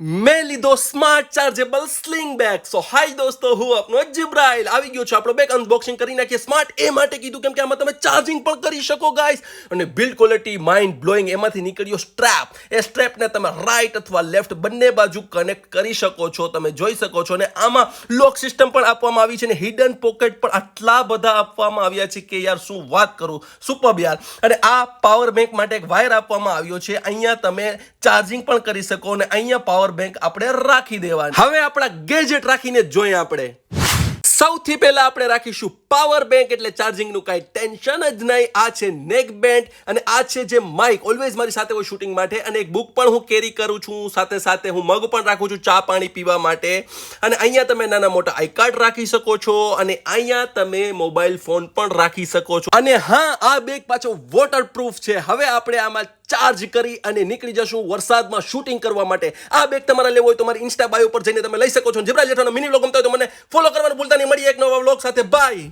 મેં લીધો smart chargeable sling bag. સો હાય દોસ્તો, હું આપનો જિબ્રાઇલ આવી ગયો છું. આપણો બેગ અનબોક્સિંગ કરી નાખીએ. સ્માર્ટ એ માટે કીધું કેમ કે આમાં તમે ચાર્જિંગ પણ કરી શકો ગાઈસ. અને બિલ્ડ ક્વોલિટી માઇન્ડ બ્લોઈંગ. એમાંથી નીકળ્યો સ્ટ્રેપ. એ સ્ટ્રેપને તમે રાઈટ અથવા લેફ્ટ બંને બાજુ કનેક્ટ કરી શકો છો. તમે જોઈ શકો છો. અને આમાં લોક સિસ્ટમ પણ આપવામાં આવી છે. અને હિડન પોકેટ પણ આટલા બધા આપવામાં આવ્યા છે કે યાર શું વાત કરું. સુપર યાર. અને આ પાવર બેંક માટે એક વાયર આપવામાં આવ્યો છે. અહીંયા તમે ચાર્જિંગ પણ કરી શકો. અને અહીંયા પાવર બેંક આપણે રાખી દેવાની. હવે આપણા ગેજેટ રાખીને જોઈએ આપણે. સૌથી પહેલા આપણે રાખીશું પાવર બેંક, એટલે ચાર્જિંગનું કાંઈ ટેન્શન જ નહીં. આ છે નેક બેન્ડ અને આ છે જે માઇક ઓલવેઝ મારી સાથે હોય શૂટિંગ માટે. અને એક બુક પણ હું કેરી કરું છું. સાથે સાથે હું મગ પણ રાખું છું ચા પાણી પીવા માટે. અને અહીંયા તમે નાના મોટા આઈ કાર્ડ રાખી શકો છો. અને અહીંયા તમે મોબાઈલ ફોન પણ રાખી શકો છો. અને હા, આ બેગ પાછો વોટરપ્રૂફ છે. હવે આપણે આમાં ચાર્જ કરી અને નીકળી જશું વરસાદમાં શૂટિંગ કરવા માટે. આ બેગ તમારે લેવો હોય તો મારી ઇન્સ્ટા બાયો પર જઈને તમે લઈ શકો છો. જિબ્રાઇલ જેઠાનો મિની વ્લોગ ગમતો હોય તો મને ફોલો કરવાનું ભૂલતા નહીં. મળીએ એક નવા વ્લોગ સાથે. બાય.